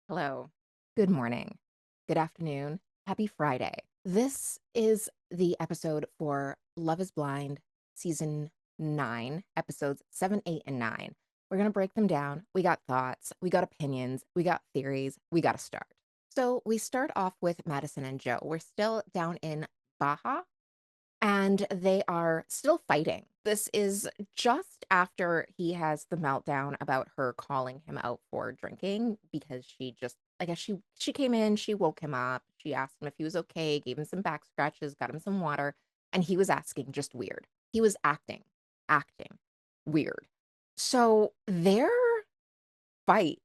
Hello. Good morning. Good afternoon. Happy Friday. This is the episode for Love is Blind, season 9, episodes 7, 8, and 9. We're going to break them down. We got thoughts, we got opinions, we got theories. We got to start. So we start off with Madison and Joe. We're still down in Baja, and they are still fighting. This is just after he has the meltdown about her calling him out for drinking because she just I guess she came in, she woke him up, she asked him if he was okay, gave him some back scratches, got him some water, and he was asking just weird. He was acting weird. So their fight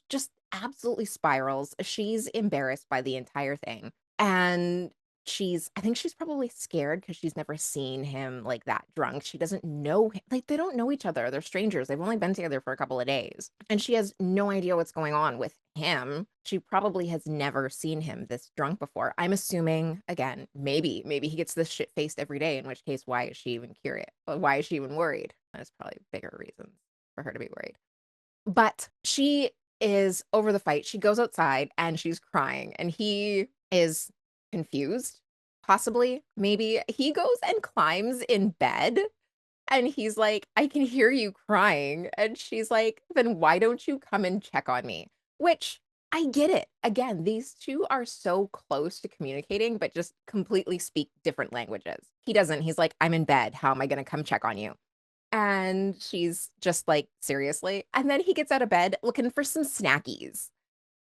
just absolutely spirals. She's embarrassed by the entire thing. And I think she's probably scared because she's never seen him like that drunk. She doesn't know him. Like, they don't know each other. They're strangers. They've only been together for a couple of days. And she has no idea what's going on with him. She probably has never seen him this drunk before. I'm assuming, again, maybe he gets this shit faced every day, in which case, why is she even curious? Why is she even worried? There's probably bigger reasons for her to be worried. But she is over the fight. She goes outside and she's crying, and he is confused, possibly, maybe. He goes and climbs in bed, and he's like, "I can hear you crying." And she's like, "Then why don't you come and check on me?" Which I get it. Again, these two are so close to communicating, but just completely speak different languages. He doesn't. He's like, "I'm in bed. How am I going to come check on you?" And she's just like, "Seriously?" And then he gets out of bed looking for some snackies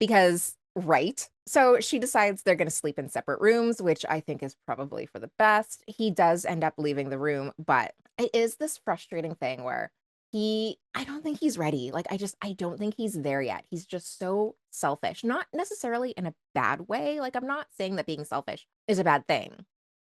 because right? So she decides they're gonna sleep in separate rooms, which I think is probably for the best. He does end up leaving the room, but it is this frustrating thing where I don't think he's ready. Like, I don't think he's there yet. He's just so selfish, not necessarily in a bad way. Like, I'm not saying that being selfish is a bad thing.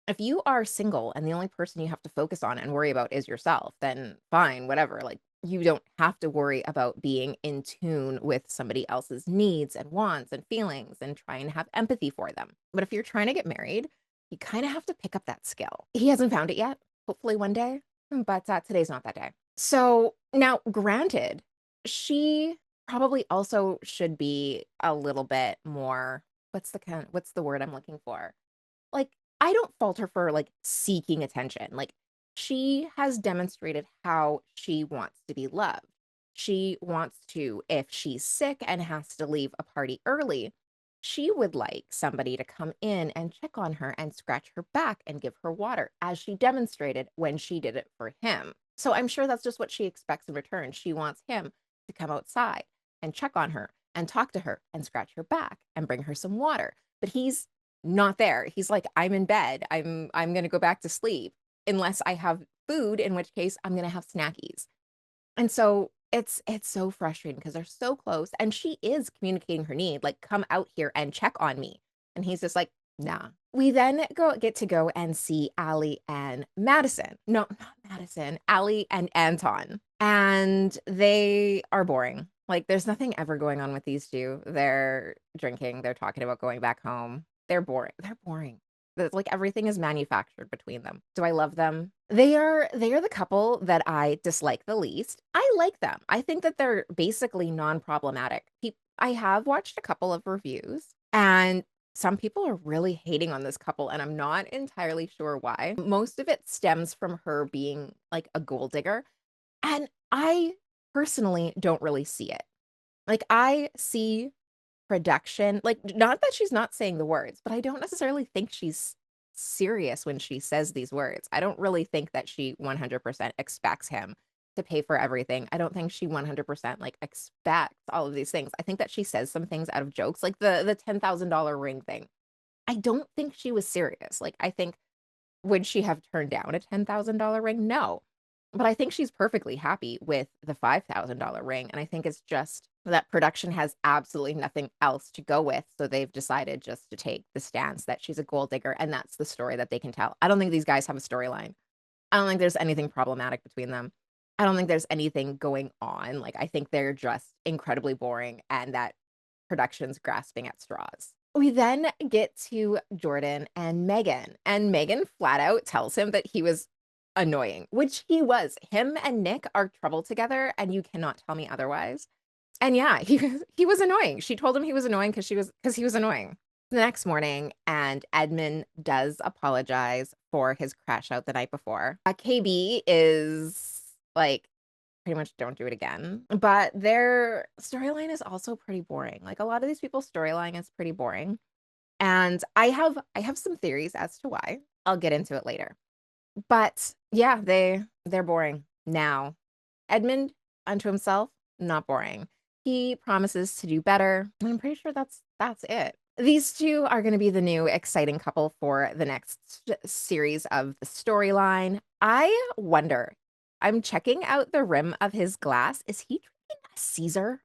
If you are single and the only person you have to focus on and worry about is yourself, then fine, whatever. Like, you don't have to worry about being in tune with somebody else's needs and wants and feelings and try and have empathy for them. But if you're trying to get married, you kind of have to pick up that skill. He hasn't found it yet. Hopefully one day, but today's not that day. So now, granted, she probably also should be a little bit more. What's the word I'm looking for? Like, I don't fault her for, like, seeking attention. Like, she has demonstrated how she wants to be loved. She wants to if she's sick and has to leave a party early, she would like somebody to come in and check on her and scratch her back and give her water, as she demonstrated when she did it for him. So I'm sure that's just what she expects in return. She wants him to come outside and check on her and talk to her and scratch her back and bring her some water. But he's not there. He's like, "I'm in bed. I'm gonna go back to sleep unless I have food, in which case I'm gonna have snackies." And so it's so frustrating because 'cause they're so close, and she is communicating her need, like, "Come out here and check on me." And he's just like, "Nah." We then get to go and see Allie and Madison. No, not Madison, Allie and Anton. And they are boring. Like, there's nothing ever going on with these 2. They're drinking, they're talking about going back home. They're boring. They're boring. It's like everything is manufactured between them. Do I love them? They are the couple that I dislike the least. I like them. I think that they're basically non-problematic. I have watched a couple of reviews, and some people are really hating on this couple, and I'm not entirely sure why. Most of it stems from her being like a gold digger, and I personally don't really see it. Like, I see production, like, not that she's not saying the words, but I don't necessarily think she's serious when she says these words. I don't really think that she 100% expects him to pay for everything. I don't think she 100%, like, expects all of these things. I think that she says some things out of jokes, like the $10,000 ring thing. I don't think she was serious. Like, I think would she have turned down a $10,000 ring? No. But I think she's perfectly happy with the $5,000 ring, and I think it's just that production has absolutely nothing else to go with, so they've decided just to take the stance that she's a gold digger, and that's the story that they can tell. I don't think these guys have a storyline. I don't think there's anything problematic between them. I don't think there's anything going on. Like, I think they're just incredibly boring and that production's grasping at straws. We then get to Jordan and Megan flat out tells him that he was annoying, which he was. Him and Nick are trouble together, and you cannot tell me otherwise. And yeah, he was annoying. She told him he was annoying because he was annoying. The next morning, and Edmund does apologize for his crash out the night before. KB is like, pretty much don't do it again. But their storyline is also pretty boring. Like a lot of these people's storyline is pretty boring. And I have some theories as to why. I'll get into it later. But yeah, they're boring now. Edmund unto himself, not boring. He promises to do better, and I'm pretty sure that's it. These two are going to be the new exciting couple for the next series of the storyline. I wonder, I'm checking out the rim of his glass. Is he drinking a Caesar?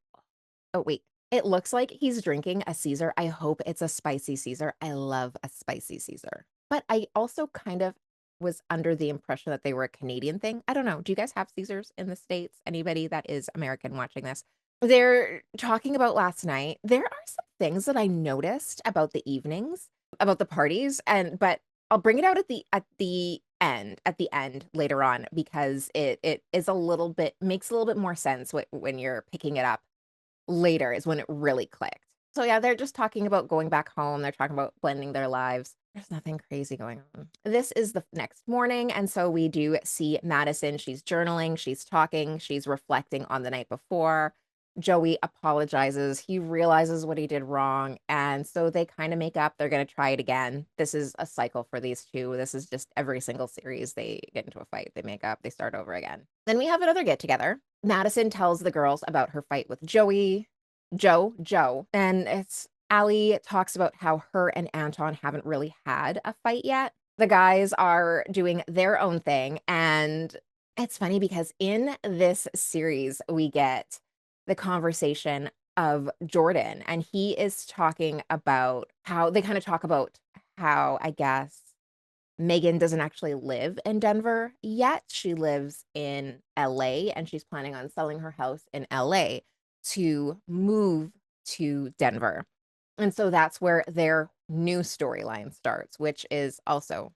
Oh, wait. It looks like he's drinking a Caesar. I hope it's a spicy Caesar. I love a spicy Caesar. But I also kind of was under the impression that they were a Canadian thing. I don't know. Do you guys have Caesars in the States? Anybody that is American watching this? They're talking about last night. There are some things that I noticed about the evenings, about the parties, but I'll bring it out at the end later on because it is a little bit makes a little bit more sense when you're picking it up later is when it really clicked. So yeah, they're just talking about going back home. They're talking about blending their lives. There's nothing crazy going on. This is the next morning. And so we do see Madison. She's journaling, she's talking, she's reflecting on the night before. Joey apologizes. He realizes what he did wrong. And so they kind of make up. They're going to try it again. This is a cycle for these two. This is just every single series. They get into a fight, they make up, they start over again. Then we have another get together. Madison tells the girls about her fight with Joe, and it's Allie talks about how her and Anton haven't really had a fight yet. The guys are doing their own thing, and it's funny because in this series, we get the conversation of Jordan, and he is talking about how they kind of talk about how, I guess, Megan doesn't actually live in Denver yet. She lives in LA and she's planning on selling her house in LA to move to Denver. And so that's where their new storyline starts, which is also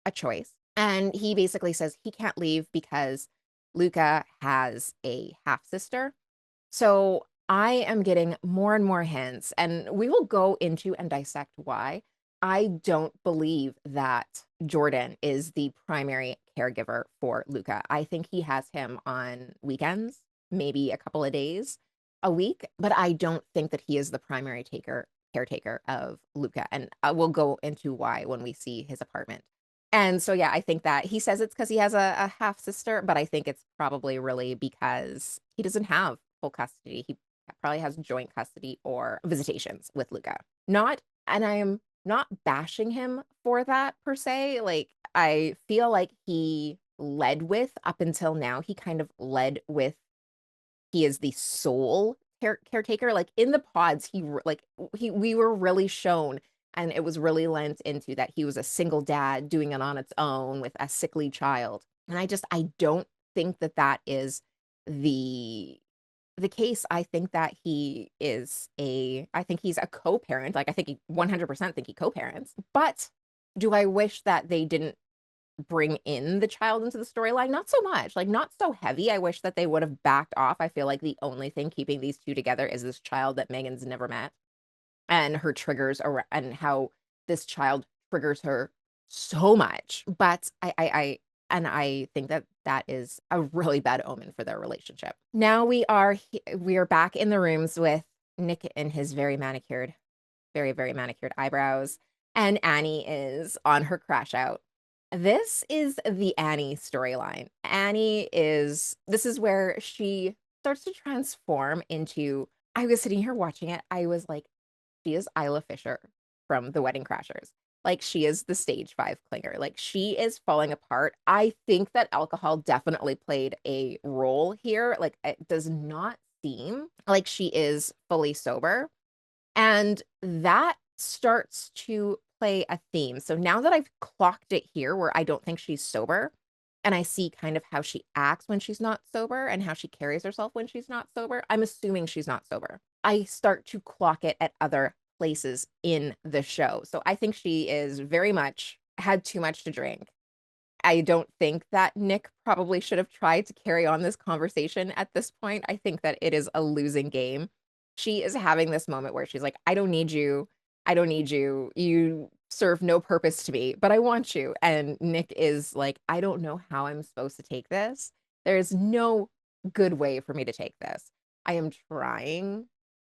a choice. And he basically says he can't leave because Luca has a half sister. So I am getting more and more hints, and we will go into and dissect why. I don't believe that Jordan is the primary caregiver for Luca. I think he has him on weekends, maybe a couple of days a week, but I don't think that he is the primary caretaker of Luca. And we'll go into why when we see his apartment. And so, yeah, I think that he says it's because he has a half sister, but I think it's probably really because he doesn't have full custody. He probably has joint custody or visitations with Luca. And I am not bashing him for that per se. Like, I feel like he led with, up until now, he kind of led with he is the sole caretaker. Like in the pods, we were really shown, and it was really lent into that he was a single dad doing it on its own with a sickly child. And I don't think that that is the case. I think that I think he's a co-parent. Like I think he 100% think he co-parents. But do I wish that they didn't bring in the child into the storyline? Not so much, like not so heavy. I wish that they would have backed off. I feel like the only thing keeping these two together is this child that Megan's never met and her triggers and how this child triggers her so much. But I think that that is a really bad omen for their relationship. Now we are back in the rooms with Nick and his very manicured, very, very manicured eyebrows. And Annie is on her crash out. This is the Annie storyline. This is where she starts to transform into, I was sitting here watching it. I was like, she is Isla Fisher from The Wedding Crashers. Like, she is the stage 5 clinger. Like, she is falling apart. I think that alcohol definitely played a role here. Like, it does not seem like she is fully sober. And that starts to play a theme. So now that I've clocked it here where I don't think she's sober, and I see kind of how she acts when she's not sober and how she carries herself when she's not sober, I'm assuming she's not sober. I start to clock it at other places in the show. So I think she is very much had too much to drink I don't think that Nick probably should have tried to carry on this conversation at this point. I think that it is a losing game. She is having this moment where she's like, "I don't need you. I don't need you. You serve no purpose to me, but I want you." And Nick is like, "I don't know how I'm supposed to take this. There's no good way for me to take this. I am trying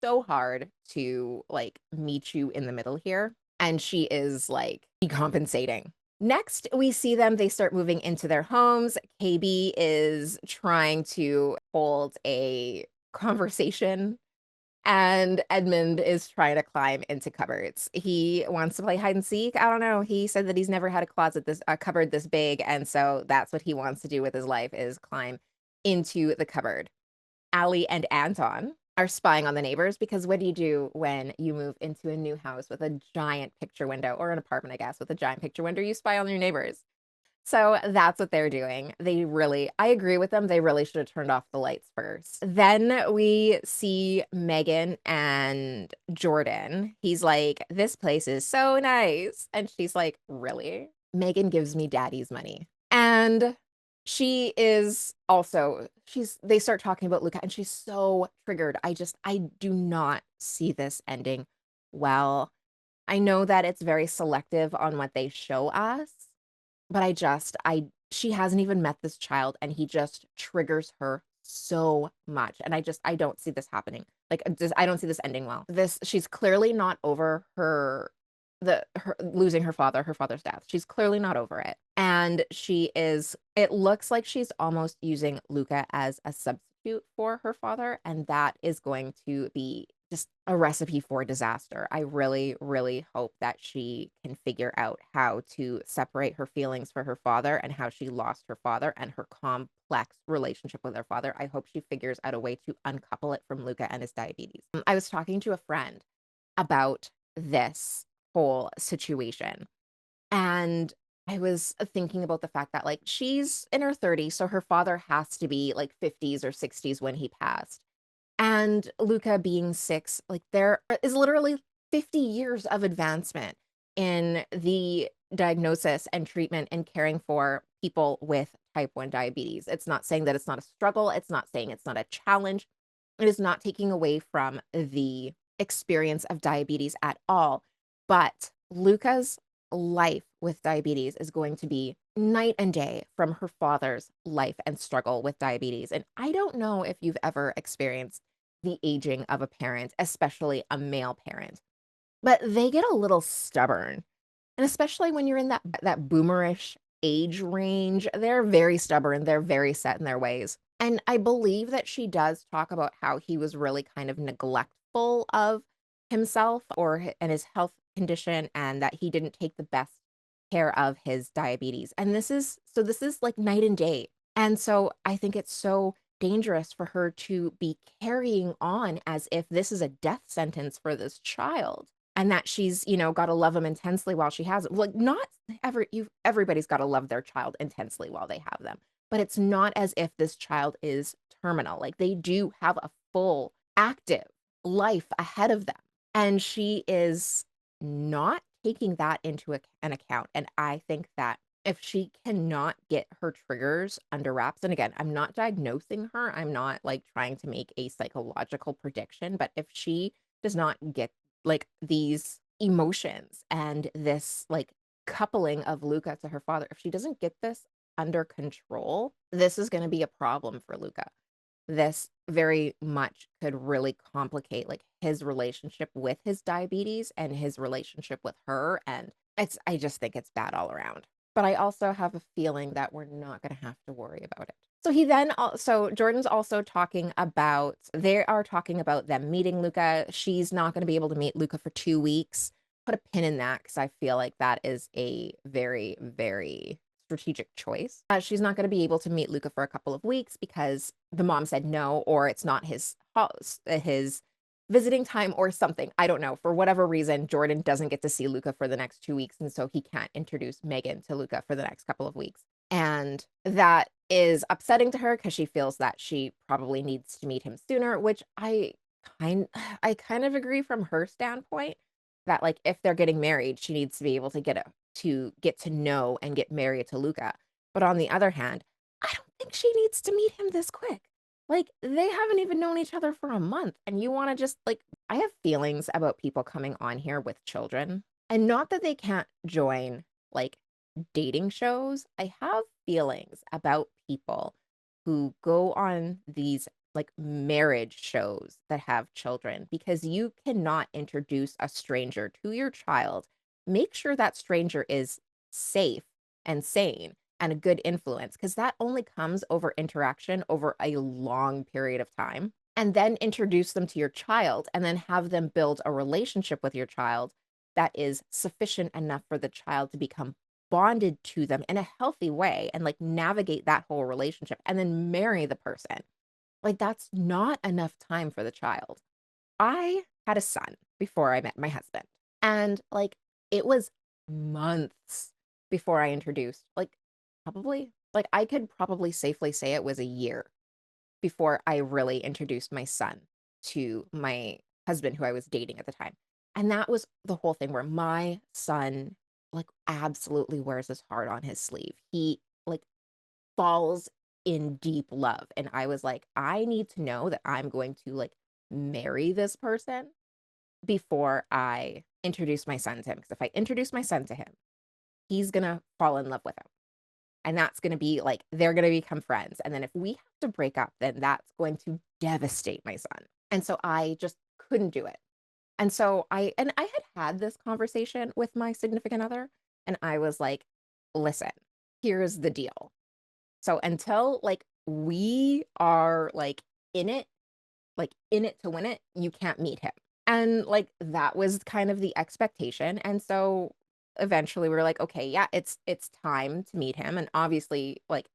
so hard to like meet you in the middle here." And she is like decompensating. Next, we see them, they start moving into their homes. KB is trying to hold a conversation, and Edmund is trying to climb into cupboards. He wants to play hide and seek. I don't know. He said that he's never had a cupboard this big, and so that's what he wants to do with his life is climb into the cupboard. Allie and Anton are spying on the neighbors because what do you do when you move into a new house with a giant picture window, or an apartment, I guess, with a giant picture window? You spy on your neighbors. So that's what they're doing. I agree with them. They really should have turned off the lights first. Then we see Megan and Jordan. He's like, "This place is so nice." And she's like, "Really?" Megan gives me daddy's money. And they start talking about Luca and she's so triggered. I do not see this ending well. I know that it's very selective on what they show us, but she hasn't even met this child and he just triggers her so much. And I don't see this happening. I don't see this ending well. She's clearly not over her losing her father's death. She's clearly not over it. And it looks like she's almost using Luca as a substitute for her father. And that is going to be just a recipe for disaster. I really, really hope that she can figure out how to separate her feelings for her father and how she lost her father and her complex relationship with her father. I hope she figures out a way to uncouple it from Luca and his diabetes. I was talking to a friend about this whole situation, and I was thinking about the fact that like she's in her 30s, so her father has to be like 50s or 60s when he passed. And Luca being 6, like, there is literally 50 years of advancement in the diagnosis and treatment and caring for people with type 1 diabetes. It's not saying that it's not a struggle, it's not saying it's not a challenge. It is not taking away from the experience of diabetes at all, but Luca's life with diabetes is going to be night and day from her father's life and struggle with diabetes. And I don't know if you've ever experienced the aging of a parent, especially a male parent, but they get a little stubborn. And especially when you're in that boomerish age range, they're very stubborn, they're very set in their ways. And I believe that she does talk about how he was really kind of neglectful of himself and his health condition, and that he didn't take the best care of his diabetes. And this is like night and day. And so I think it's so dangerous for her to be carrying on as if this is a death sentence for this child, and that she's, got to love him intensely while she has it. Like, not everybody's got to love their child intensely while they have them, but it's not as if this child is terminal. Like, they do have a full active life ahead of them. And she is not taking that into an account. And I think that if she cannot get her triggers under wraps, and again, I'm not diagnosing her, I'm not like trying to make a psychological prediction, but if she does not get like these emotions and this like coupling of Luca to her father, if she doesn't get this under control, this is going to be a problem for Luca. This very much could really complicate like his relationship with his diabetes and his relationship with her. And I just think it's bad all around. But I also have a feeling that we're not going to have to worry about it. So Jordan's also they are talking about them meeting Luca. She's not going to be able to meet Luca for 2 weeks. Put a pin in that because I feel like that is a very, very strategic choice. She's not going to be able to meet Luca for a couple of weeks because the mom said no, or it's not his visiting time or something. I don't know. For whatever reason, Jordan doesn't get to see Luca for the next 2 weeks, and so he can't introduce Megan to Luca for the next couple of weeks. And that is upsetting to her because she feels that she probably needs to meet him sooner, which I kind of agree from her standpoint, that like if they're getting married, she needs to be able to get to know and get married to Luca. But on the other hand, I don't think she needs to meet him this quick. Like, they haven't even known each other for a month, and you wanna just like I have feelings about people coming on here with children, and not that they can't join, like, dating shows. I have feelings about people who go on these, like, marriage shows that have children because you cannot introduce a stranger to your child. Make sure that stranger is safe and sane and a good influence, because that only comes over interaction over a long period of time. And then introduce them to your child and then have them build a relationship with your child that is sufficient enough for the child to become bonded to them in a healthy way and like navigate that whole relationship and then marry the person. Like, that's not enough time for the child. I had a son before I met my husband, and, like, it was months before I introduced I could probably safely say it was a year before I really introduced my son to my husband who I was dating at the time, and that was the whole thing where my son, like, absolutely wears his heart on his sleeve. He, like, falls in deep love, and I was like, "I need to know that I'm going to, like, marry this person before I introduce my son to him, because if I introduce my son to him, he's gonna fall in love with him, and that's gonna be like they're gonna become friends, and then if we have to break up, then that's going to devastate my son." And so I just couldn't do it. And I had this conversation with my significant other, and I was like, "Listen, here's the deal. So until, like, we are, like, in it to win it, you can't meet him." And, like, that was kind of the expectation, and so eventually we were like, "Okay, yeah, it's time to meet him," and obviously, like,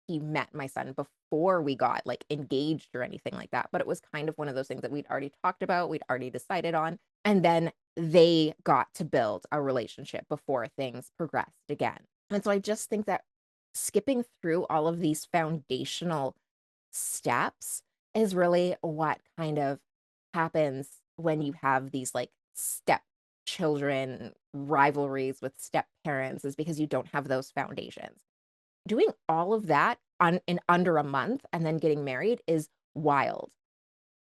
he met my son before we got, like, engaged or anything like that, but it was kind of one of those things that we'd already talked about, we'd already decided on, and then they got to build a relationship before things progressed again. And so I just think that skipping through all of these foundational steps is really what kind of happens when you have these like step children rivalries with step parents, is because you don't have those foundations. Doing all of that in under a month and then getting married is wild.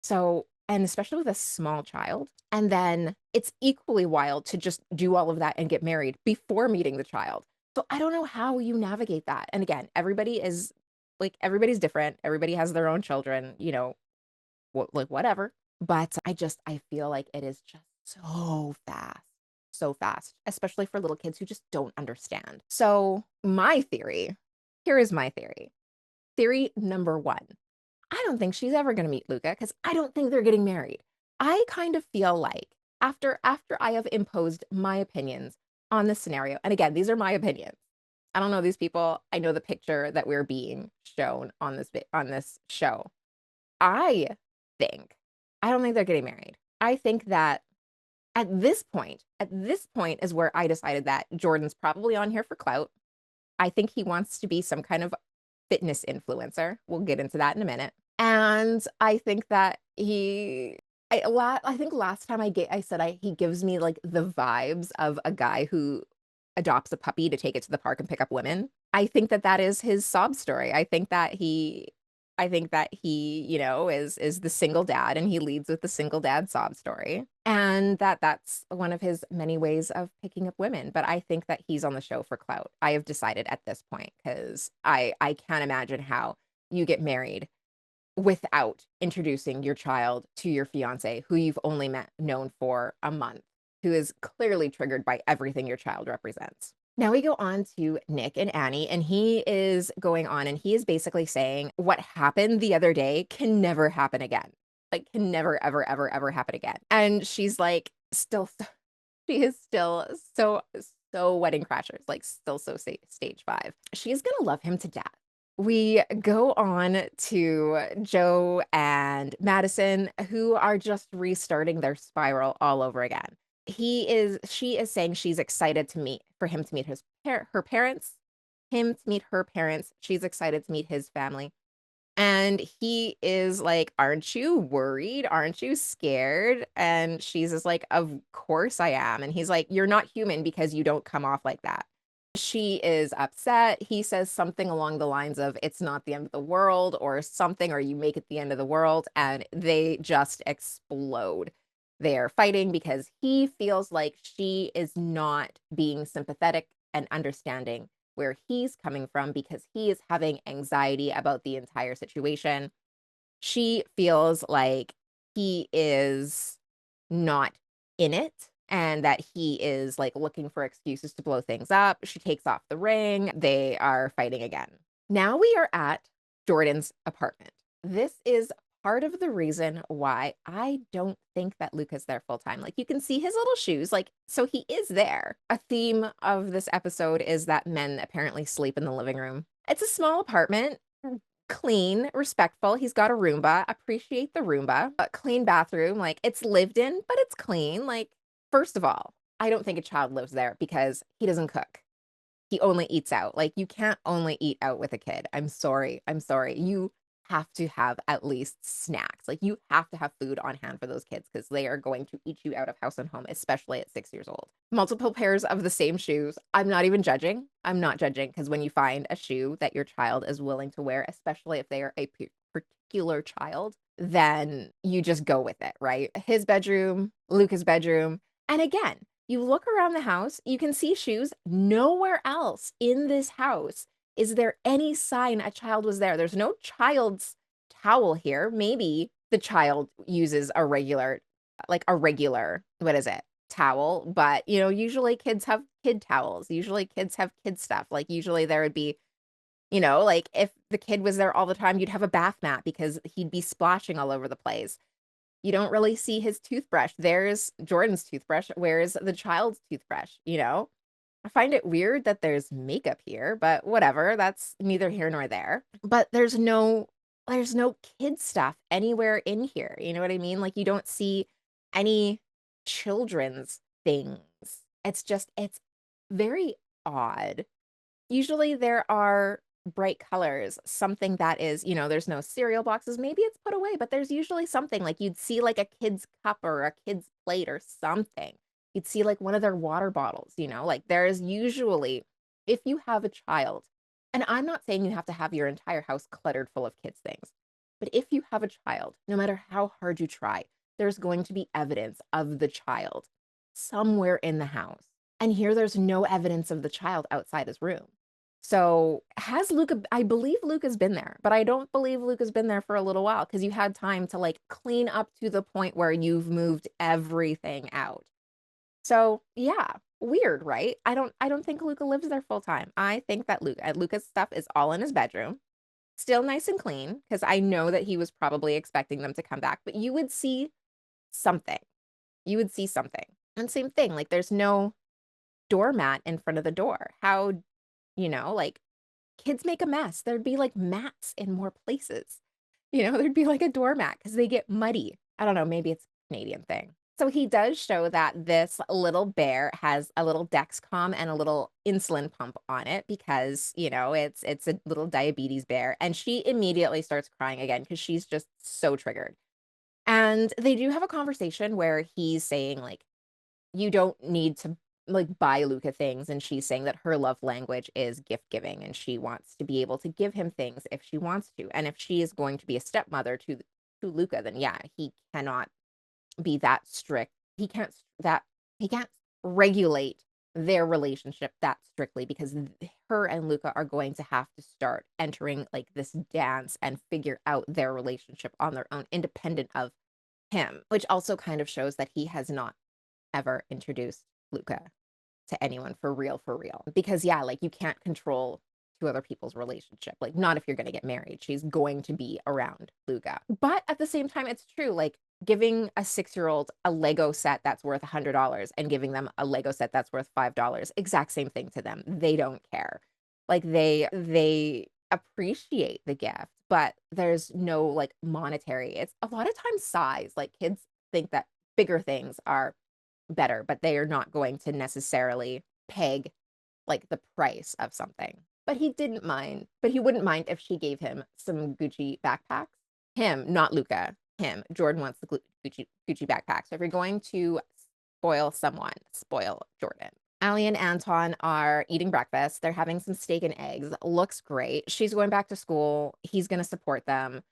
So, and especially with a small child. And then it's equally wild to just do all of that and get married before meeting the child. So I don't know how you navigate that. And again, everybody's different. Everybody has their own children, like whatever. But I feel like it is just so fast, especially for little kids who just don't understand. So here is my theory. Theory number one. I don't think she's ever gonna meet Luca because I don't think they're getting married. I kind of feel like after I have imposed my opinions on this scenario, and again, these are my opinions. I don't know these people. I know the picture that we're being shown on on this show. I think I don't think they're getting married. I think that at this point is where I decided that Jordan's probably on here for clout. I think he wants to be some kind of fitness influencer. We'll get into that in a minute. And I think that I think last time I said he gives me like the vibes of a guy who adopts a puppy to take it to the park and pick up women. I think that that is his sob story. I think that he, is the single dad, and he leads with the single dad sob story. And that's one of his many ways of picking up women. But I think that he's on the show for clout. I have decided at this point, because I can't imagine how you get married without introducing your child to your fiance, who you've only known for a month, who is clearly triggered by everything your child represents. Now we go on to Nick and Annie, and he is going on and he is basically saying what happened the other day can never happen again. Like, can never, ever, ever, ever happen again. And she's like, she is still so Wedding Crashers, like, still so stage 5. She's gonna love him to death. We go on to Joe and Madison, who are just restarting their spiral all over again. She is saying she's excited for him to meet her parents, him to meet her parents. She's excited to meet his family. And he is like, "Aren't you worried? Aren't you scared?" And she's just like, "Of course I am." And he's like, "You're not human because you don't come off like that." She is upset. He says something along the lines of, "It's not the end of the world," or something, or "You make it the end of the world," and they just explode. They're fighting because he feels like she is not being sympathetic and understanding where he's coming from because he is having anxiety about the entire situation. She feels like he is not in it and that he is, like, looking for excuses to blow things up. She takes off the ring. They are fighting again. Now we are at Jordan's apartment. This is part of the reason why I don't think that Luca's there full time. Like, you can see his little shoes, like, so he is there. A theme of this episode is that men apparently sleep in the living room. It's a small apartment, clean, respectful. He's got a Roomba. Appreciate the Roomba. A clean bathroom. Like, it's lived in, but it's clean. Like, first of all, I don't think a child lives there because he doesn't cook. He only eats out. Like, you can't only eat out with a kid. I'm sorry. I'm sorry. You have to have at least snacks. Like, you have to have food on hand for those kids because they are going to eat you out of house and home, especially at 6 years old. Multiple pairs of the same shoes. I'm not even judging. I'm not judging because when you find a shoe that your child is willing to wear, especially if they are a particular child, then you just go with it, right? His bedroom, Luca's bedroom. And again, you look around the house, you can see shoes. Nowhere else in this house is there any sign a child was there. There's no child's towel here. Maybe the child uses a regular, like a regular, what is it? Towel, but usually kids have kid towels. Usually kids have kid stuff. Like usually there would be, like if the kid was there all the time, you'd have a bath mat because he'd be splashing all over the place. You don't really see his toothbrush. There's Jordan's toothbrush. Where's the child's toothbrush? I find it weird that there's makeup here, but whatever. That's neither here nor there. But there's no kid stuff anywhere in here. You know what I mean? Like you don't see any children's things. It's very odd. Usually there are bright colors, something that is, there's no cereal boxes. Maybe it's put away, but there's usually something like you'd see like a kid's cup or a kid's plate or something. You'd see like one of their water bottles, like there's usually, if you have a child, and I'm not saying you have to have your entire house cluttered full of kids' things, but if you have a child, no matter how hard you try, there's going to be evidence of the child somewhere in the house. And here there's no evidence of the child outside his room. So has Luca, I believe Luca's been there, but I don't believe Luca's been there for a little while because you had time to like clean up to the point where you've moved everything out. So yeah, weird, right? I don't think Luca lives there full time. I think that Luca's stuff is all in his bedroom, still nice and clean, because I know that he was probably expecting them to come back, but you would see something. You would see something. And same thing, like there's no doormat in front of the door. How, like kids make a mess. There'd be like mats in more places. There'd be like a doormat because they get muddy. I don't know, maybe it's a Canadian thing. So he does show that this little bear has a little Dexcom and a little insulin pump on it because, it's a little diabetes bear. And she immediately starts crying again because she's just so triggered. And they do have a conversation where he's saying, like, you don't need to like buy Luca things, and she's saying that her love language is gift giving and she wants to be able to give him things if she wants to. And if she is going to be a stepmother to Luca, then yeah, he cannot be that strict. He can't regulate their relationship that strictly because her and Luca are going to have to start entering like this dance and figure out their relationship on their own independent of him, which also kind of shows that he has not ever introduced Luca to anyone for real, for real. Because yeah, like you can't control two other people's relationship. Like not if you're going to get married. She's going to be around Luca. But at the same time, it's true. Like giving a 6-year-old a Lego set that's worth $100 and giving them a Lego set that's worth $5, exact same thing to them. They don't care. Like they appreciate the gift, but there's no like monetary. It's a lot of times size. Like kids think that bigger things are better, but they are not going to necessarily peg like the price of something. But he didn't mind, but he wouldn't mind if she gave him some Gucci backpacks. Him, not Luca. Him. Jordan wants the Gucci backpack. So if you're going to spoil someone, spoil Jordan. Allie and Anton are eating breakfast. They're having some steak and eggs. Looks great. She's going back to school. He's going to support them.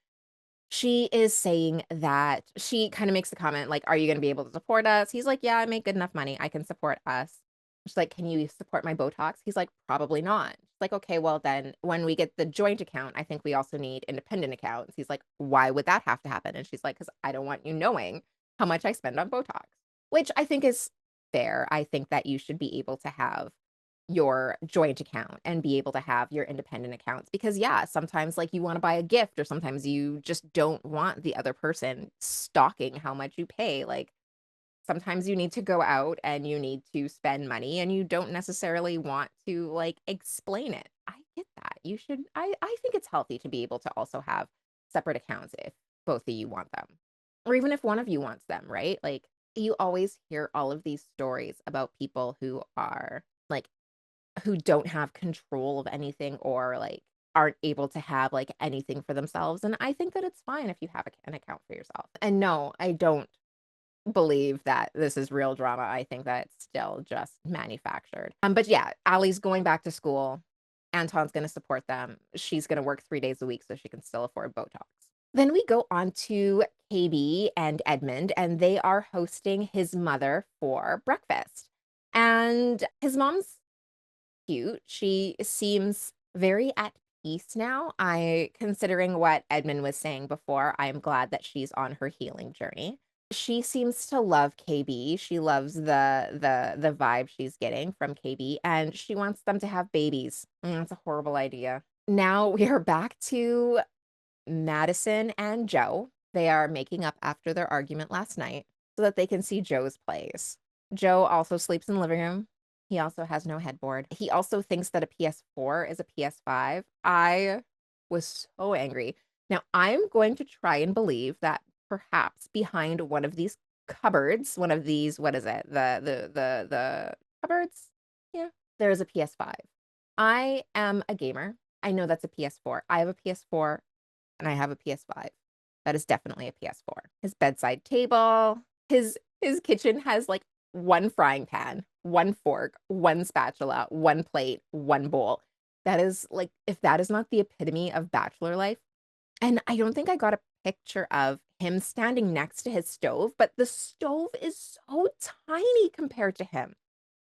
She is saying that she kind of makes the comment, like, "Are you going to be able to support us?" He's like, "Yeah, I make good enough money. I can support us." She's like, "Can you support my Botox?" He's like, "Probably not." She's like, "Okay, well, then when we get the joint account, I think we also need independent accounts." He's like, "Why would that have to happen?" And she's like, "Because I don't want you knowing how much I spend on Botox," which I think is fair. I think that you should be able to have your joint account and be able to have your independent accounts because yeah, sometimes like you want to buy a gift or sometimes you just don't want the other person stalking how much you pay. Like sometimes you need to go out and you need to spend money and you don't necessarily want to like explain it. I get that. You should I think it's healthy to be able to also have separate accounts if both of you want them. Or even if one of you wants them, right? Like you always hear all of these stories about people who are like who don't have control of anything or, like, aren't able to have, like, anything for themselves, and I think that it's fine if you have an account for yourself. And no, I don't believe that this is real drama, I think that it's still just manufactured. But yeah, Allie's going back to school, Anton's gonna support them, she's gonna work 3 days a week so she can still afford Botox. Then we go on to KB and Edmund, and they are hosting his mother for breakfast, and his mom's cute. She seems very at peace now. Considering what Edmund was saying before, I'm glad that she's on her healing journey. She seems to love KB. She loves the vibe she's getting from KB, and she wants them to have babies. That's a horrible idea. Now we are back to Madison and Joe. They are making up after their argument last night so that they can see Joe's plays. Joe also sleeps in the living room. He also has no headboard. He also thinks that a PS4 is a PS5. I was so angry. Now, I'm going to try and believe that perhaps behind one of these cupboards, one of these, what is it? The cupboards? Yeah, there is a PS5. I am a gamer. I know that's a PS4. I have a PS4 and I have a PS5. That is definitely a PS4. His bedside table, his kitchen has like one frying pan, one fork, one spatula, one plate, one bowl. That is like if that is not the epitome of bachelor life. And I don't think I got a picture of him standing next to his stove, but the stove is so tiny compared to him.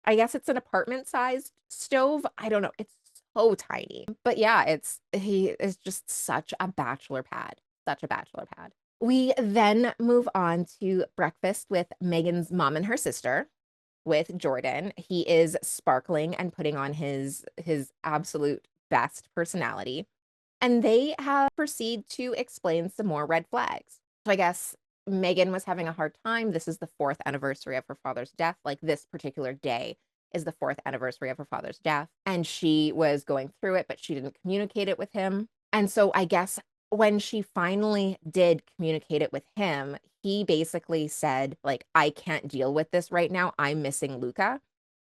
I guess it's an apartment-sized stove, I don't know, it's so tiny. But yeah, he is just such a bachelor pad, such a bachelor pad. We then move on to breakfast with Megan's mom and her sister with Jordan. He is sparkling and putting on his absolute best personality, and they have proceed to explain some more red flags. So I guess Megan was having a hard time. This is the 4th anniversary of her father's death. Like this particular day is the 4th anniversary of her father's death. And she was going through it, but she didn't communicate it with him. And so I guess when she finally did communicate it with him, he basically said, like, I can't deal with this right now. I'm missing Luca.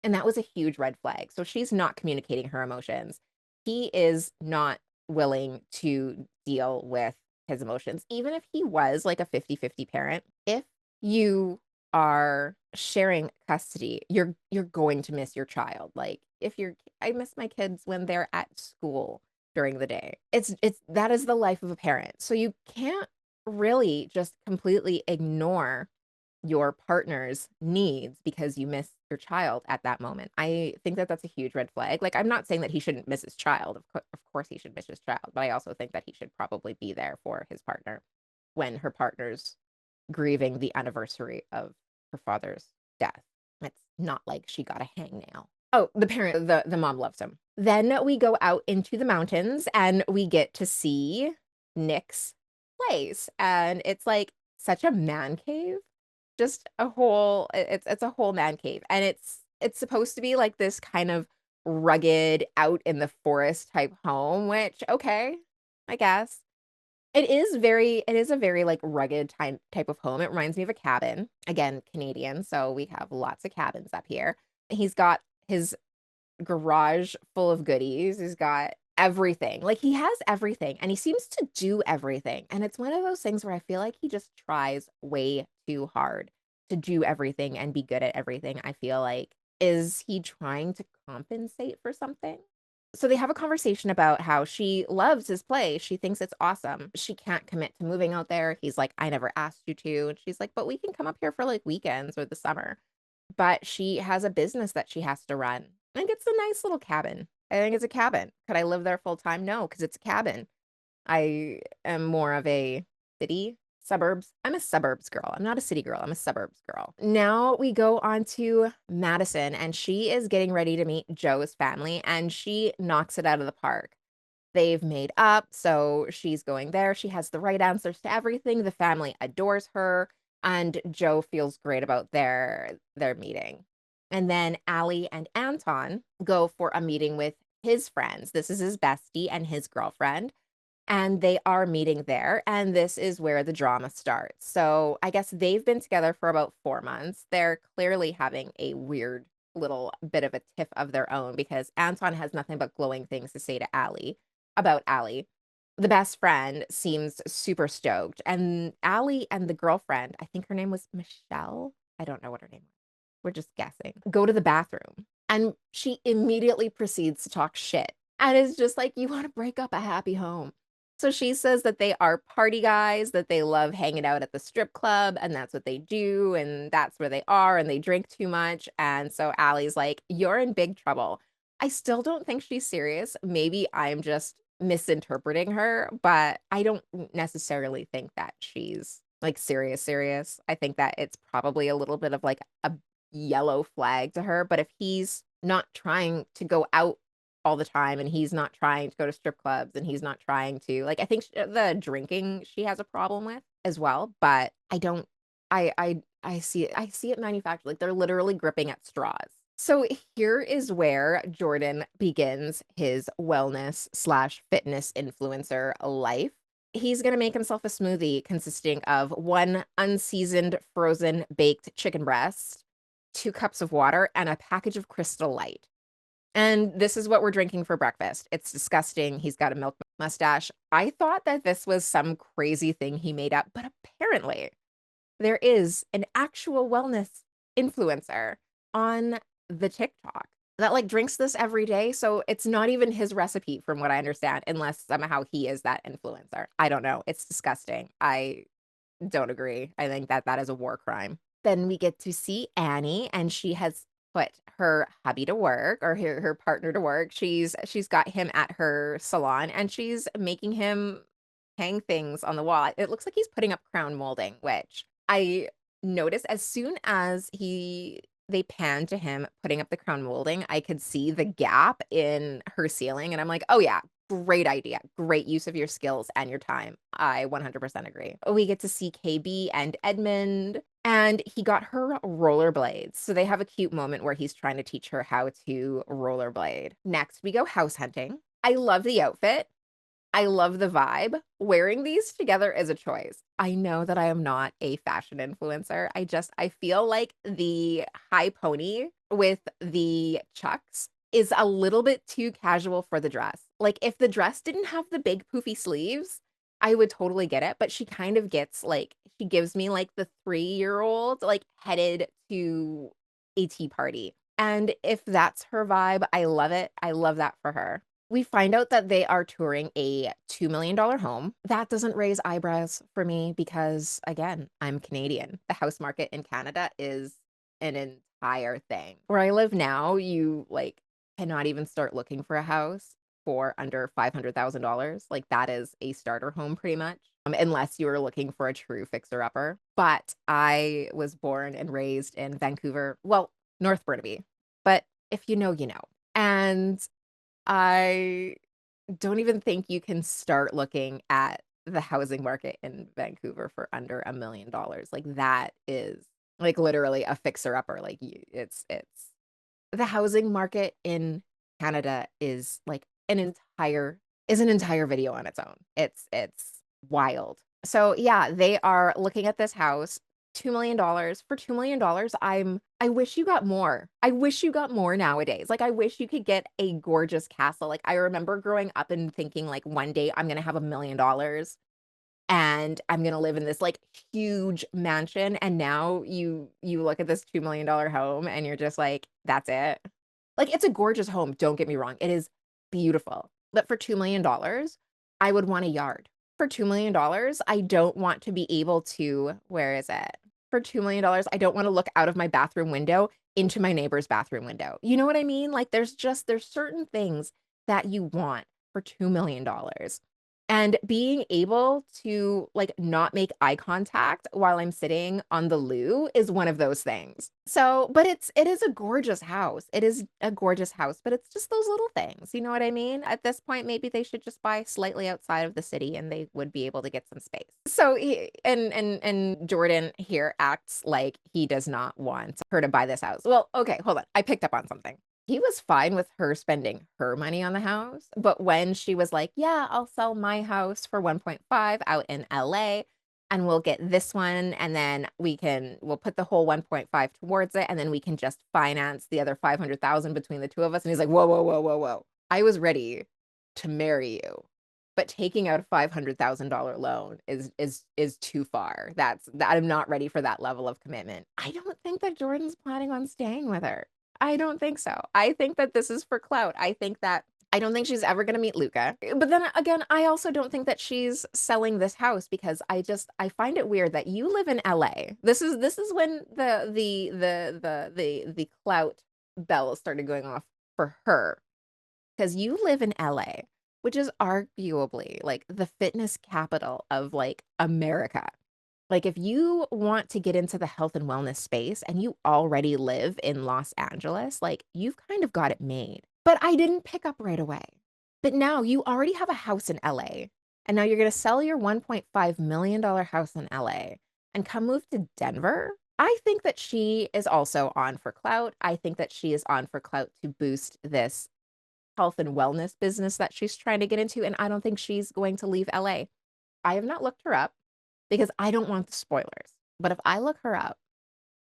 And that was a huge red flag. So she's not communicating her emotions. He is not willing to deal with his emotions, even if he was like a 50-50 parent. If you are sharing custody, you're going to miss your child. Like if you're I miss my kids when they're at school during the day. It's that is the life of a parent. So you can't really just completely ignore your partner's needs because you miss your child at that moment. I think that that's a huge red flag. Like, I'm not saying that he shouldn't miss his child. Of course he should miss his child, but I also think that he should probably be there for his partner when her partner's grieving the anniversary of her father's death. It's not like she got a hangnail. Oh, the mom loves him. Then we go out into the mountains and we get to see Nick's place. And it's like such a man cave, just a whole it's a whole man cave, and it's supposed to be like this kind of rugged out in the forest type home, which okay, I guess. It is a very like rugged type of home. It reminds me of a cabin. Again, Canadian, so we have lots of cabins up here. He's got his garage full of goodies. He's got everything. Like he has everything and he seems to do everything. And it's one of those things where I feel like he just tries way too hard to do everything and be good at everything. I feel like Is he trying to compensate for something? So they have a conversation about how she loves his place. She thinks it's awesome. She can't commit to moving out there. He's like, I never asked you to. And she's like, but we can come up here for like weekends or the summer. But she has a business that she has to run. I think it's a nice little cabin. I think it's a cabin. Could I live there full time? No, because it's a cabin. I am more of a city, suburbs. I'm a suburbs girl. I'm not a city girl. I'm a suburbs girl. Now we go on to Madison, and she is getting ready to meet Joe's family, and she knocks it out of the park. They've made up, so she's going there. She has the right answers to everything. The family adores her, and Joe feels great about their meeting. And then Allie and Anton go for a meeting with his friends. This is his bestie and his girlfriend, and they are meeting there, and this is where the drama starts. So, I guess they've been together for about 4 months. They're clearly having a weird little bit of a tiff of their own because Anton has nothing but glowing things to say to Allie about Allie. The best friend seems super stoked, and Allie and the girlfriend, I think her name was Michelle? I don't know what her name was. We're just guessing. Go to the bathroom, and she immediately proceeds to talk shit, and is just like, "You wanna break up a happy home." So she says that they are party guys, that they love hanging out at the strip club, and that's what they do, and that's where they are, and they drink too much, and so Allie's like, "You're in big trouble." I still don't think she's serious. Maybe I'm just misinterpreting her, but I don't necessarily think that she's, like, serious, serious. I think that it's probably a little bit of, like, a yellow flag to her, but if he's not trying to go out all the time, and he's not trying to go to strip clubs, and he's not trying to like, I think sh the drinking she has a problem with as well, but I don't I see it manufactured, like, they're literally gripping at straws. So here is where Jordan begins his wellness/fitness slash fitness influencer life. He's gonna make himself a smoothie consisting of 1 unseasoned frozen baked chicken breast, 2 cups of water, and a package of Crystal Light. And this is what we're drinking for breakfast. It's disgusting. He's got a milk mustache. I thought that this was some crazy thing he made up, but apparently there is an actual wellness influencer on the TikTok that like drinks this every day. So it's not even his recipe, from what I understand, unless somehow he is that influencer. I don't know. It's disgusting. I don't agree. I think that that is a war crime. Then we get to see Annie, and she has put her hubby to work, or her partner to work. She's got him at her salon, and she's making him hang things on the wall. It looks like he's putting up crown molding, which I noticed as soon as they panned to him putting up the crown molding, I could see the gap in her ceiling, and I'm like, "Oh, yeah, great idea. Great use of your skills and your time." I 100% agree. We get to see KB and Edmund, and he got her rollerblades. So they have a cute moment where he's trying to teach her how to rollerblade. Next, we go house hunting. I love the outfit. I love the vibe. Wearing these together is a choice. I know that I am not a fashion influencer. I feel like the high pony with the chucks is a little bit too casual for the dress. Like, if the dress didn't have the big poofy sleeves, I would totally get it, but she kind of gets like she gives me like the 3-year-old like headed to a tea party. And if that's her vibe, I love it. I love that for her. We find out that they are touring a $2 million home. That doesn't raise eyebrows for me because, again, I'm Canadian. The house market in Canada is an entire thing. Where I live now, you like cannot even start looking for a house for under $500,000. Like that is a starter home pretty much. Unless you were looking for a true fixer upper. But I was born and raised in Vancouver, well, North Burnaby. But if you know, you know. And I don't even think you can start looking at the housing market in Vancouver for under $1 million. Like, that is, like, literally a fixer-upper, like, you it's the housing market in Canada is, like, an entire video on its own. It's wild. So, yeah, they are looking at this house, $2 million. For $2 million, I wish you got more. I wish you got more nowadays. Like, I wish you could get a gorgeous castle. Like, I remember growing up and thinking, like, one day I'm gonna have $1 million, and I'm gonna live in this, like, huge mansion, and now you look at this $2 million home and you're just like, "That's it?" Like, it's a gorgeous home, don't get me wrong, it is beautiful, but for $2 million, I would want a yard. For $2 million, I don't want to be able to where is it? For $2 million, I don't wanna look out of my bathroom window into my neighbor's bathroom window. You know what I mean? Like, there's certain things that you want for $2 million. And being able to, like, not make eye contact while I'm sitting on the loo is one of those things. So, but it is a gorgeous house. It is a gorgeous house, but it's just those little things, you know what I mean? At this point, maybe they should just buy slightly outside of the city and they would be able to get some space. So, and Jordan here acts like he does not want her to buy this house. Well, okay, hold on. I picked up on something. He was fine with her spending her money on the house, but when she was like, "Yeah, I'll sell my house for 1.5 out in LA, and we'll get this one, and then we'll put the whole 1.5 towards it, and then we can just finance the other 500,000 between the 2 of us." And he's like, "Whoa, whoa, whoa, whoa, whoa. I was ready to marry you, but taking out a $500,000 loan is too far. I'm not ready for that level of commitment." I don't think that Jordan's planning on staying with her. I don't think so. I think that this is for clout. I don't think she's ever gonna meet Luca. But then again, I also don't think that she's selling this house because I find it weird that you live in LA. This is when the clout bells started going off for her, because you live in LA, which is arguably like the fitness capital of like America. Like, if you want to get into the health and wellness space and you already live in Los Angeles, like, you've kind of got it made. But I didn't pick up right away. But now you already have a house in LA, and now you're gonna sell your $1.5 million house in LA and come move to Denver? I think that she is also on for clout. I think that she is on for clout to boost this health and wellness business that she's trying to get into, and I don't think she's going to leave LA. I have not looked her up because I don't want the spoilers. But if I look her up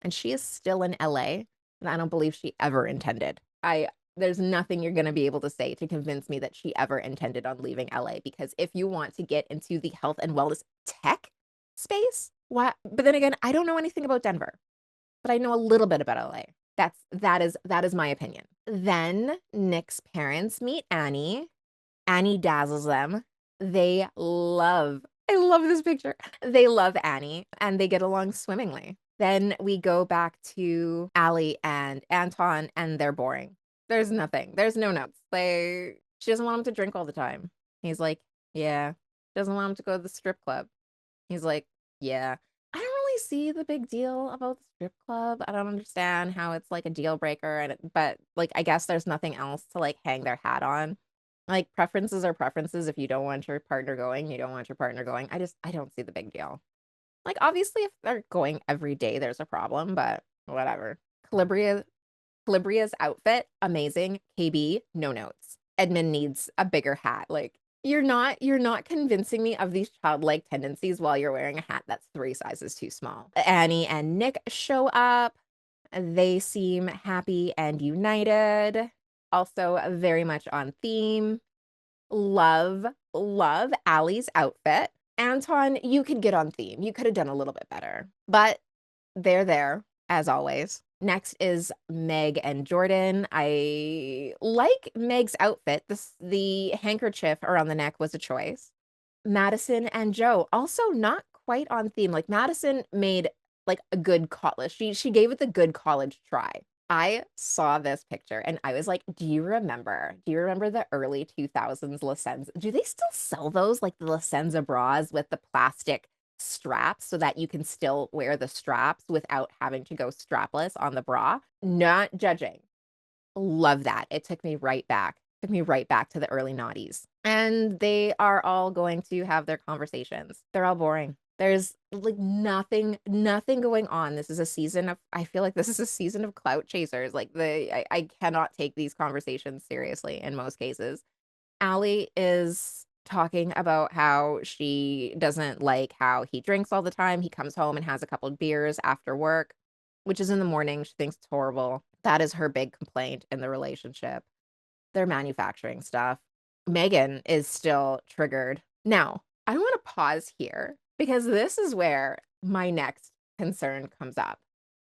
and she is still in LA, then I don't believe she ever intended. There's nothing you're going to be able to say to convince me that she ever intended on leaving LA, because if you want to get into the health and wellness tech space, what? But then again, I don't know anything about Denver, but I know a little bit about LA. That is my opinion. Then Nick's parents meet Annie. Annie dazzles them. I love this picture. They love Annie and they get along swimmingly. Then we go back to Allie and Anton, and they're boring. There's nothing. There's no notes. She doesn't want him to drink all the time. He's like, yeah. She doesn't want him to go to the strip club. He's like, yeah. I don't really see the big deal about the strip club. I don't understand how it's like a deal breaker, but like I guess there's nothing else to like hang their hat on. Like, preferences are preferences. If you don't want your partner going, you don't want your partner going. I don't see the big deal. Like, obviously, if they're going every day, there's a problem, but whatever. Calibria Calibria's outfit, amazing. KB, no notes. Edmund needs a bigger hat. Like, you're not convincing me of these childlike tendencies while you're wearing a hat that's 3 sizes too small. Annie and Nick show up. They seem happy and united. Also very much on theme. Love Allie's outfit. Anton, you could get on theme. You could have done a little bit better. But they're there, as always. Next is Meg and Jordan. I like Meg's outfit. The handkerchief around the neck was a choice. Madison and Joe, also not quite on theme. Like, Madison made like a good college. She gave it the good college try. I saw this picture and I was like, do you remember the early 2000s Licenza? Do they still sell those, like the Licenza bras with the plastic straps so that you can still wear the straps without having to go strapless on the bra? Not judging. Love that. It took me right back. Took me right back to the early noughties. And they are all going to have their conversations. They're all boring. There's like nothing going on. I feel like this is a season of clout chasers. Like, I cannot take these conversations seriously in most cases. Allie is talking about how she doesn't like how he drinks all the time. He comes home and has a couple of beers after work, which is in the morning. She thinks it's horrible. That is her big complaint in the relationship. They're manufacturing stuff. Megan is still triggered. Now, I want to pause here because this is where my next concern comes up.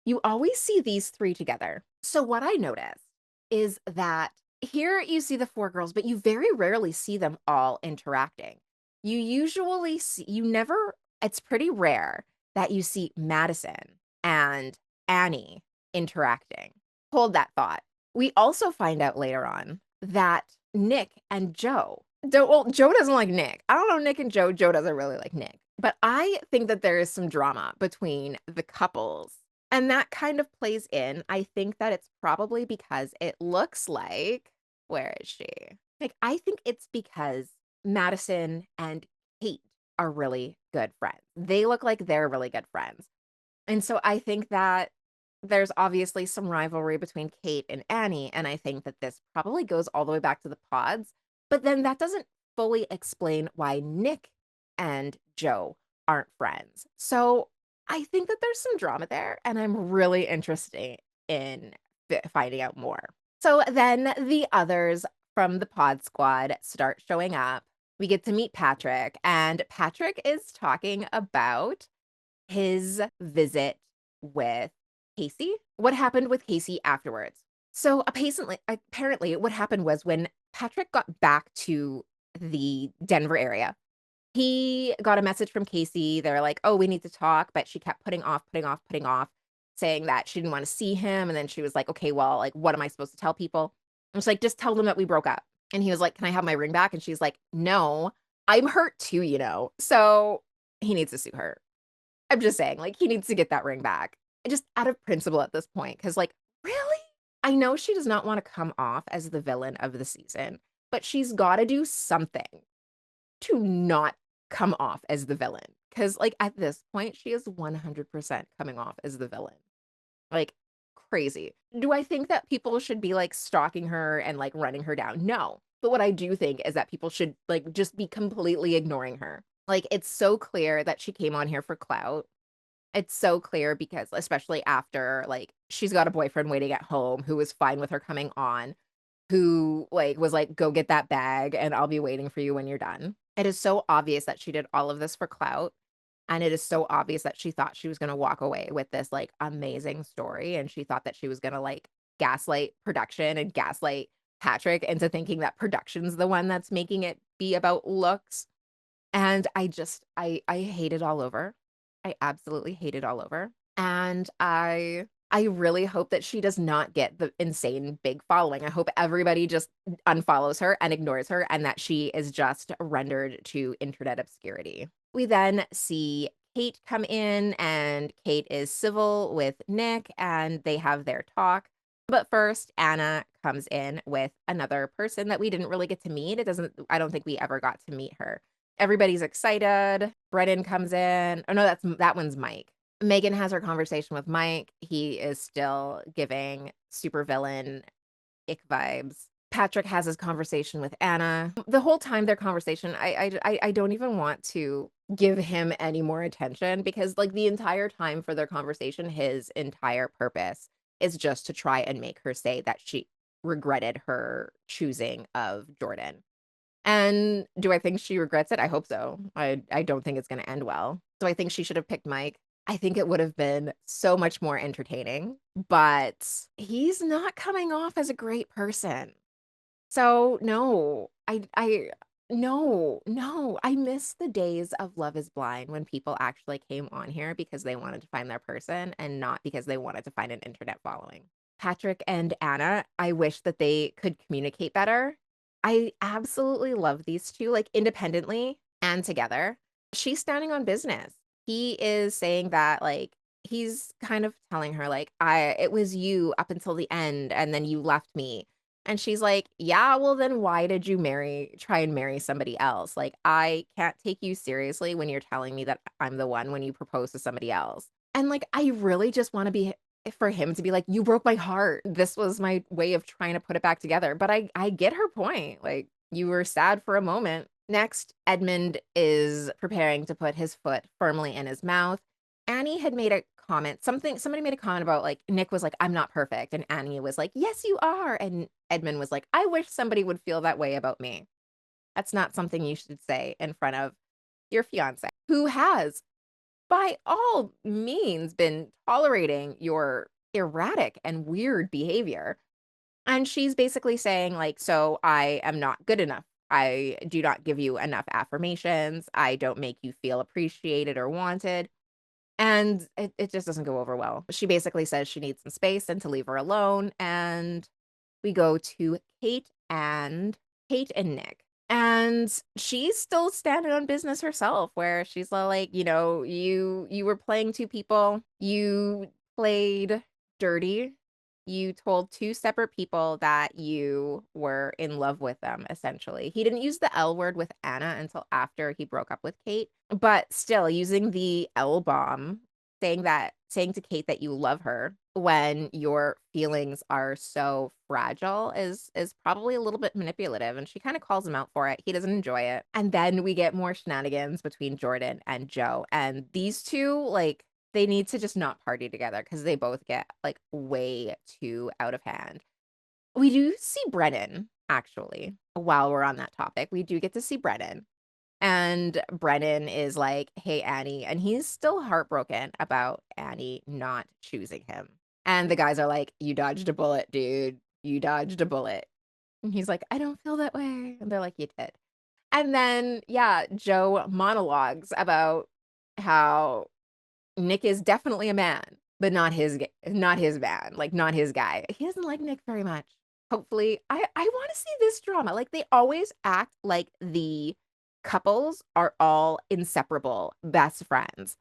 You always see these three together. So, what I noticed is that here you see the four girls, but you very rarely see them all interacting. You usually see, you never, it's pretty rare that you see Madison and Annie interacting. Hold that thought. We also find out later on that Nick and Joe don't, well, Joe doesn't like Nick. I don't know Nick and Joe. Joe doesn't really like Nick. But I think that there is some drama between the couples. And that kind of plays in. I think that it's probably because it looks like, where is she? Like, I think it's because Madison and Kate are really good friends. They look like they're really good friends. And so I think that there's obviously some rivalry between Kate and Annie, and I think that this probably goes all the way back to the pods, but then that doesn't fully explain why Nick and Joe aren't friends. So I think that there's some drama there, and I'm really interested in finding out more. So then the others from the pod squad start showing up. We get to meet Patrick, and Patrick is talking about his visit with Casey. What happened with Casey afterwards? So apparently, what happened was when Patrick got back to the Denver area, he got a message from Casey. They're like, "Oh, we need to talk," but she kept putting off, saying that she didn't want to see him. And then she was like, "Okay, well, like, what am I supposed to tell people?" I was like, "Just tell them that we broke up." And he was like, "Can I have my ring back?" And she's like, "No, I'm hurt too, you know." So he needs to sue her. I'm just saying, like, he needs to get that ring back. Just out of principle at this point, because, like, really? I know she does not wanna come off as the villain of the season, but she's gotta do something to not come off as the villain. Because, like, at this point, she is 100% coming off as the villain. Like, crazy. Do I think that people should be, like, stalking her and, like, running her down? No. But what I do think is that people should, like, just be completely ignoring her. Like, it's so clear that she came on here for clout. It's so clear because especially after, like, she's got a boyfriend waiting at home who was fine with her coming on, who, like, was like, "Go get that bag, and I'll be waiting for you when you're done." It is so obvious that she did all of this for clout, and it is so obvious that she thought she was gonna walk away with this, like, amazing story, and she thought that she was gonna, like, gaslight production and gaslight Patrick into thinking that production's the one that's making it be about looks. And I hate it all over. I absolutely hate it all over. And I really hope that she does not get the insane big following. I hope everybody just unfollows her and ignores her and that she is just rendered to internet obscurity. We then see Kate come in and Kate is civil with Nick and they have their talk. But first, Anna comes in with another person that we didn't really get to meet. I don't think we ever got to meet her. Everybody's excited. Brennan comes in. Oh, no, that one's Mike. Megan has her conversation with Mike. He is still giving supervillain ick vibes. Patrick has his conversation with Anna. The whole time their conversation, I don't even want to give him any more attention because, like, the entire time for their conversation, his entire purpose is just to try and make her say that she regretted her choosing of Jordan. And do I think she regrets it? I hope so. I don't think it's gonna end well. So I think she should have picked Mike. I think it would have been so much more entertaining, but he's not coming off as a great person. So no, I no, no. I miss the days of Love Is Blind when people actually came on here because they wanted to find their person and not because they wanted to find an internet following. Patrick and Anna, I wish that they could communicate better. I absolutely love these two, like, independently and together. She's standing on business. He is saying that, like, he's kind of telling her, like, it was you up until the end, and then you left me." And she's like, "Yeah, well, then why did you try and marry somebody else? Like, I can't take you seriously when you're telling me that I'm the one when you propose to somebody else." And, like, I really just wanna be for him to be like, "You broke my heart. This was my way of trying to put it back together." But I get her point. Like, you were sad for a moment. Next, Edmund is preparing to put his foot firmly in his mouth. Annie had made a comment, somebody made a comment about, like, Nick was like, "I'm not perfect." And Annie was like, "Yes, you are." And Edmund was like, "I wish somebody would feel that way about me." That's not something you should say in front of your fiance, who has by all means been tolerating your erratic and weird behavior. And she's basically saying, like, so I am not good enough. I do not give you enough affirmations. I don't make you feel appreciated or wanted. And it just doesn't go over well. She basically says she needs some space and to leave her alone. And we go to Kate and Nick. And she's still standing on business herself, where she's like, you were playing two people. You played dirty. You told two separate people that you were in love with them, essentially. He didn't use the L word with Anna until after he broke up with Kate, but still using the L bomb, saying to Kate that you love her when your feelings are so fragile is probably a little bit manipulative, and she kind of calls him out for it. He doesn't enjoy it. And then we get more shenanigans between Jordan and Joe. And these two, like, they need to just not party together because they both get like way too out of hand. We do see Brennan, actually, while we're on that topic. We do get to see Brennan. And Brennan is like, "Hey, Annie." And he's still heartbroken about Annie not choosing him. And the guys are like, "You dodged a bullet, dude. You dodged a bullet." And he's like, "I don't feel that way." And they're like, "You did." And then, yeah, Joe monologues about how Nick is definitely a man, but not his man, like, not his guy. He doesn't like Nick very much. Hopefully I wanna see this drama. Like, they always act like the couples are all inseparable best friends,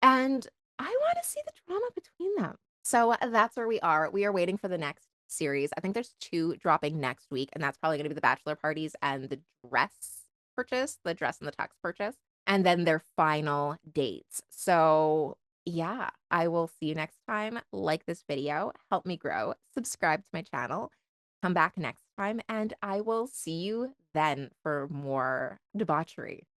and I wanna see the drama between them. So, that's where we are. We are waiting for the next series. I think there's 2 dropping next week, and that's probably gonna be the bachelor parties and the dress and the tux purchase, and then their final dates. So, yeah, I will see you next time. Like this video, help me grow, subscribe to my channel, come back next time, and I will see you then for more debauchery.